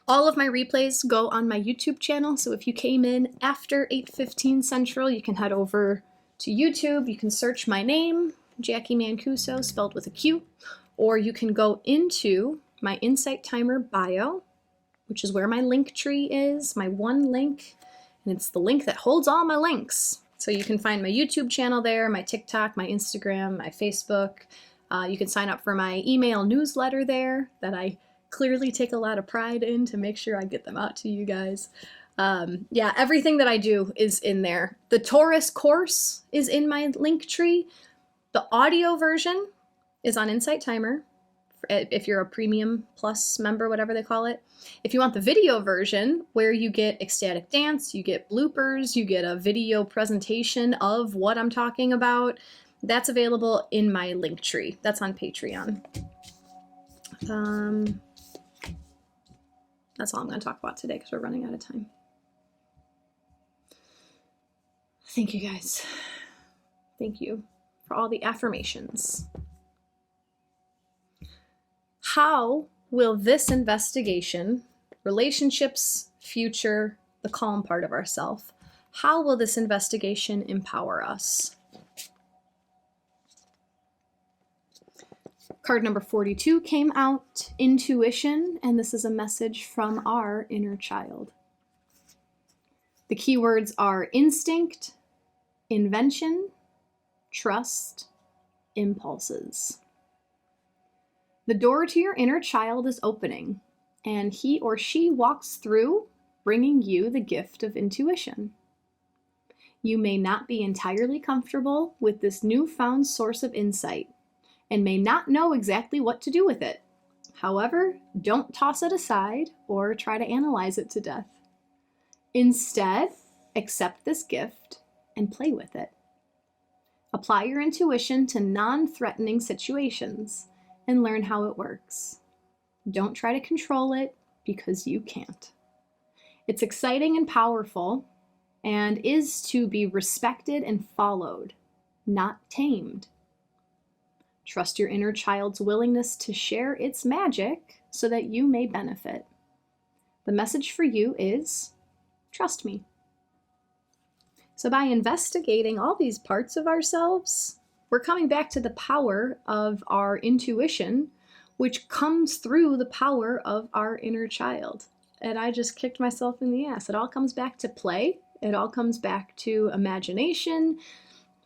All of my replays go on my YouTube channel, so if you came in after 8:15 Central, you can head over to YouTube. You can search my name, Jacqui Mancuso, spelled with a Q, or you can go into my Insight Timer bio, which is where my link tree is, my one link, and it's the link that holds all my links. So you can find my YouTube channel there, my TikTok, my Instagram, my Facebook. You can sign up for my email newsletter there that I clearly take a lot of pride in to make sure I get them out to you guys. Yeah, everything that I do is in there. The Taurus course is in my link tree. The audio version is on Insight Timer, if you're a premium plus member, whatever they call it. If you want the video version, where you get ecstatic dance, you get bloopers, you get a video presentation of what I'm talking about, that's available in my link tree. That's on Patreon. That's all I'm going to talk about today because we're running out of time. Thank you guys. Thank you for all the affirmations. How will this investigation, relationships, future, the calm part of ourself, how will this investigation empower us? Card number 42 came out, intuition, and this is a message from our inner child. The keywords are instinct, invention, trust, impulses. The door to your inner child is opening, and he or she walks through, bringing you the gift of intuition. You may not be entirely comfortable with this newfound source of insight, and may not know exactly what to do with it. However, don't toss it aside or try to analyze it to death. Instead, accept this gift and play with it. Apply your intuition to non-threatening situations and learn how it works. Don't try to control it because you can't. It's exciting and powerful and is to be respected and followed, not tamed. Trust your inner child's willingness to share its magic so that you may benefit. The message for you is, trust me. So by investigating all these parts of ourselves, we're coming back to the power of our intuition, which comes through the power of our inner child. And I just kicked myself in the ass. It all comes back to play. It all comes back to imagination,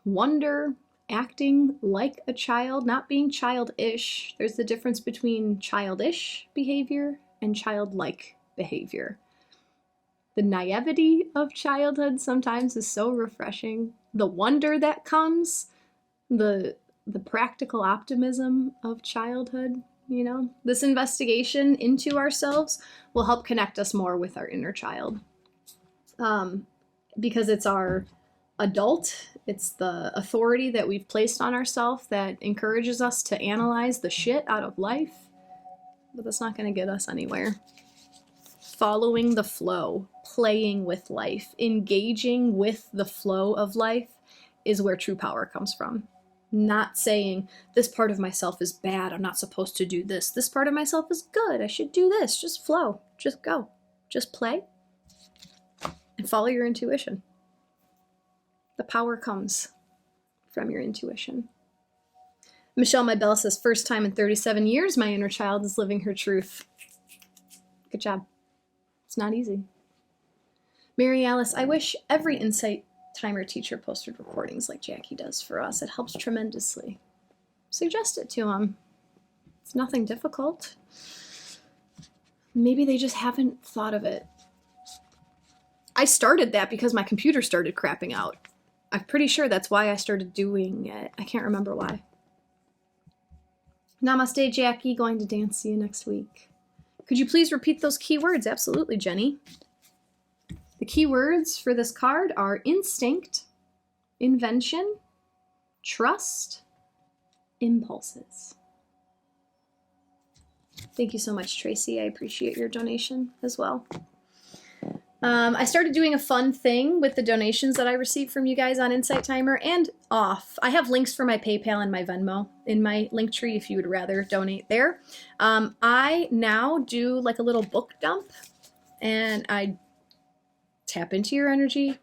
wonder, acting like a child, not being childish. There's the difference between childish behavior and childlike behavior. The naivety of childhood sometimes is so refreshing. The wonder that comes, the practical optimism of childhood, you know. This investigation into ourselves will help connect us more with our inner child. Because it's our adult, it's the authority that we've placed on ourselves that encourages us to analyze the shit out of life, but that's not going to get us anywhere. Following the flow, playing with life, engaging with the flow of life is where true power comes from. Not saying, this part of myself is bad, I'm not supposed to do this. This part of myself is good, I should do this. Just flow, just go, just play, and follow your intuition. The power comes from your intuition. Michelle Mybell says, first time in 37 years, my inner child is living her truth. Good job. It's not easy. Mary Alice, I wish every Insight Timer teacher posted recordings like Jacqui does for us. It helps tremendously. Suggest it to them. It's nothing difficult. Maybe they just haven't thought of it. I started that because my computer started crapping out. I'm pretty sure that's why I started doing it. I can't remember why. Namaste, Jacqui. Going to dance. See you next week. Could you please repeat those keywords? Absolutely, Jenny. The keywords for this card are instinct, invention, trust, impulses. Thank you so much, Tracy. I appreciate your donation as well. I started doing a fun thing with the donations that I received from you guys on Insight Timer and off. I have links for my PayPal and my Venmo in my link tree if you would rather donate there. I now do like a little book dump, and I tap into your energy,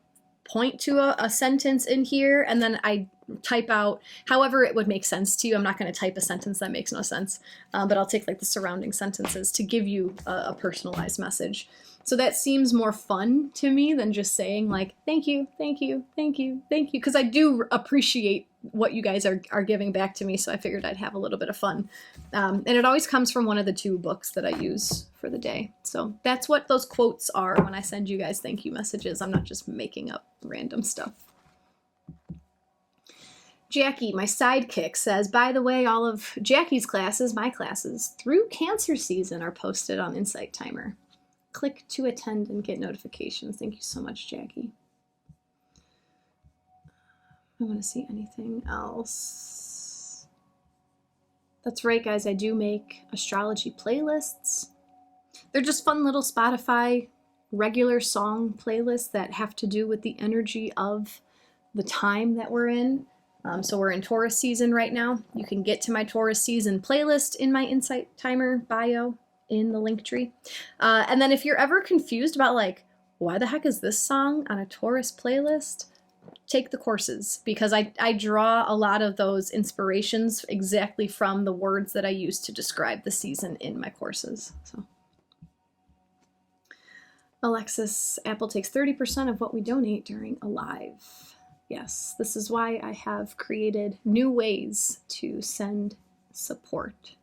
point to a sentence in here, and then I type out however it would make sense to you. I'm not going to type a sentence that makes no sense, but I'll take like the surrounding sentences to give you a personalized message. So that seems more fun to me than just saying like, thank you, thank you, thank you, thank you. Because I do appreciate what you guys are giving back to me. So I figured I'd have a little bit of fun. And it always comes from one of the 2 books that I use for the day. So that's what those quotes are when I send you guys thank you messages. I'm not just making up random stuff. Jacqui, my sidekick, says, by the way, all of Jacqui's classes, my classes, through Cancer season are posted on Insight Timer. Click to attend and get notifications. Thank you so much, Jacqui. I want to see anything else. That's right, guys. I do make astrology playlists. They're just fun little Spotify regular song playlists that have to do with the energy of the time that we're in. So we're in Taurus season right now. You can get to my Taurus season playlist in my Insight Timer bio in the link tree. And then if you're ever confused about like, why the heck is this song on a Taurus playlist? Take the courses, because I draw a lot of those inspirations exactly from the words that I use to describe the season in my courses. So, Alexis, Apple takes 30% of what we donate during a live. Yes, this is why I have created new ways to send support.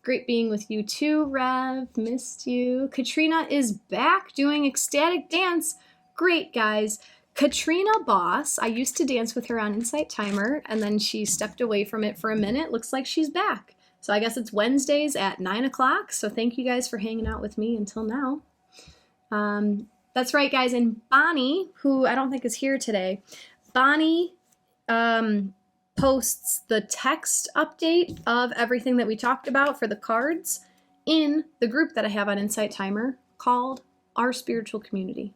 Great being with you too, Rev. Missed you. Katrina is back doing ecstatic dance. Great, guys. Katrina Boss, I used to dance with her on Insight Timer, and then she stepped away from it for a minute. Looks like she's back. So I guess it's Wednesdays at 9 o'clock. So thank you guys for hanging out with me until now. That's right, guys. And Bonnie, who I don't think is here today, Bonnie posts the text update of everything that we talked about for the cards in the group that I have on Insight Timer called Our Spiritual Community.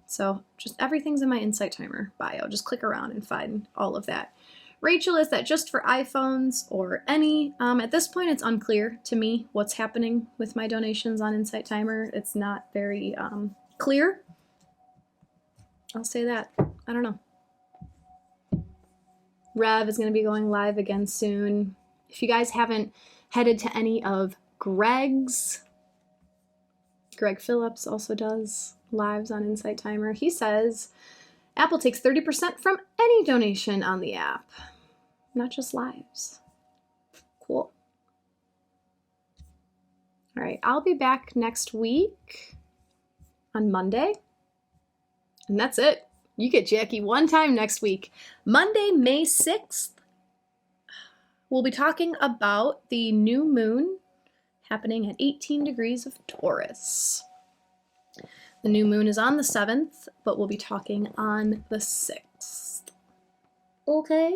So just everything's in my Insight Timer bio. Just click around and find all of that. Rachel, is that just for iPhones or any? At this point, it's unclear to me what's happening with my donations on Insight Timer. It's not very clear. I'll say that. I don't know. Rev is going to be going live again soon. If you guys haven't headed to any of Greg Phillips also does lives on Insight Timer. He says, Apple takes 30% from any donation on the app, not just lives. Cool. All right, I'll be back next week on Monday, and that's it. You get Jacqui one time next week. Monday, May 6th, we'll be talking about the new moon happening at 18 degrees of Taurus. The new moon is on the 7th, but we'll be talking on the 6th. Okay?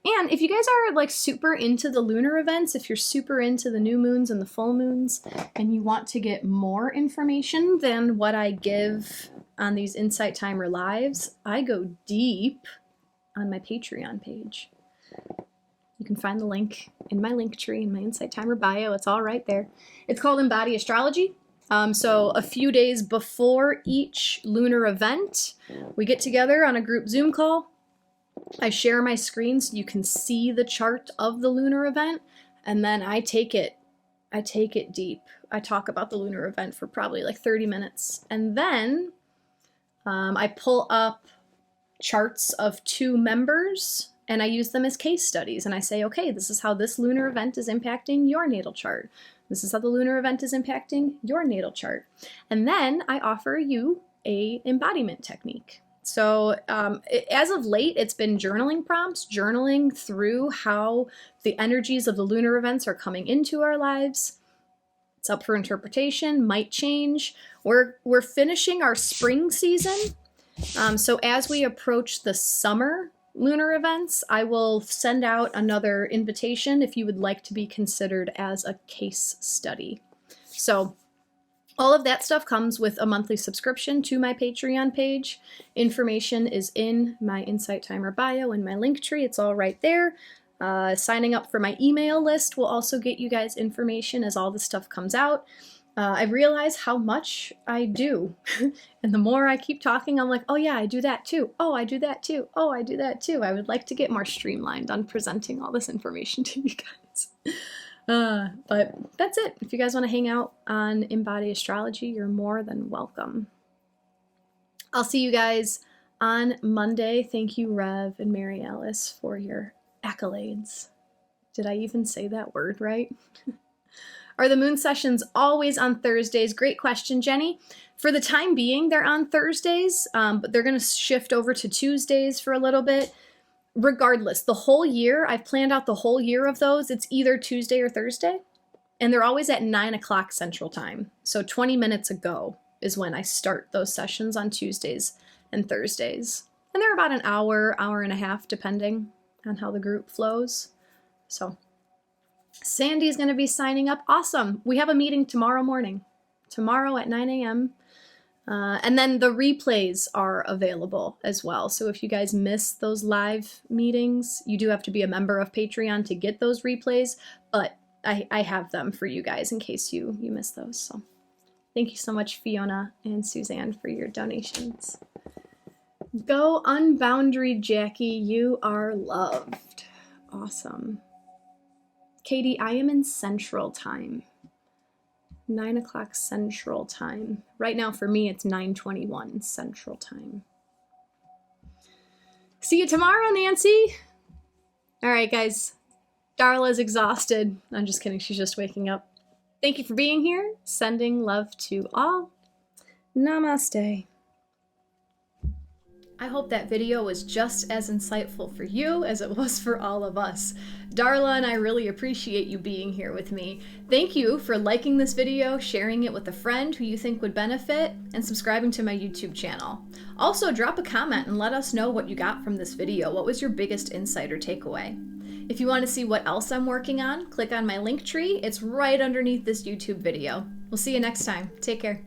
And if you guys are like super into the lunar events, if you're super into the new moons and the full moons, and you want to get more information than what I give on these Insight Timer lives, I go deep on my Patreon page. You can find the link in my link tree in my Insight Timer bio. It's all right there. It's called Embody Astrology. So a few days before each lunar event, we get together on a group Zoom call. I share my screen so you can see the chart of the lunar event, and then I take it deep. I talk about the lunar event for probably like 30 minutes, and then I pull up charts of 2 members and I use them as case studies, and I say, okay, this is how this lunar event is impacting your natal chart. This is how the lunar event is impacting your natal chart. And then I offer you a embodiment technique. So as of late, it's been journaling prompts, journaling through how the energies of the lunar events are coming into our lives. It's up for interpretation, might change. We're finishing our spring season. So as we approach the summer lunar events, I will send out another invitation if you would like to be considered as a case study. So all of that stuff comes with a monthly subscription to my Patreon page. Information is in my Insight Timer bio and my link tree. It's all right there. Signing up for my email list will also get you guys information as all this stuff comes out. I realize how much I do. And the more I keep talking, I'm like, oh yeah, I do that too. Oh, I do that too. Oh, I do that too. I would like to get more streamlined on presenting all this information to you guys. But that's it. If you guys want to hang out on Embody Astrology, you're more than welcome. I'll see you guys on Monday. Thank you, Rev and Mary Alice, for your accolades. Did I even say that word right? Are the moon sessions always on Thursdays? Great question, Jenny. For the time being, they're on Thursdays, but they're going to shift over to Tuesdays for a little bit. Regardless, the whole year, I've planned out the whole year of those. It's either Tuesday or Thursday, and they're always at 9 o'clock Central Time. So 20 minutes ago is when I start those sessions on Tuesdays and Thursdays. And they're about an hour, hour and a half, depending on how the group flows. So Sandy's going to be signing up. Awesome. We have a meeting tomorrow morning. Tomorrow at 9 a.m. And then the replays are available as well. So if you guys miss those live meetings, you do have to be a member of Patreon to get those replays. But I have them for you guys in case you miss those. So thank you so much, Fiona and Suzanne, for your donations. Go unboundaried, Jackie. You are loved. Awesome. Katie, I am in Central Time. 9 o'clock Central Time. Right now for me, it's 9:21 Central Time. See you tomorrow, Nancy. All right, guys. Darla's exhausted. I'm just kidding. She's just waking up. Thank you for being here. Sending love to all. Namaste. I hope that video was just as insightful for you as it was for all of us. Darla and I really appreciate you being here with me. Thank you for liking this video, sharing it with a friend who you think would benefit, and subscribing to my YouTube channel. Also, drop a comment and let us know what you got from this video. What was your biggest insight or takeaway? If you want to see what else I'm working on, click on my link tree. It's right underneath this YouTube video. We'll see you next time. Take care.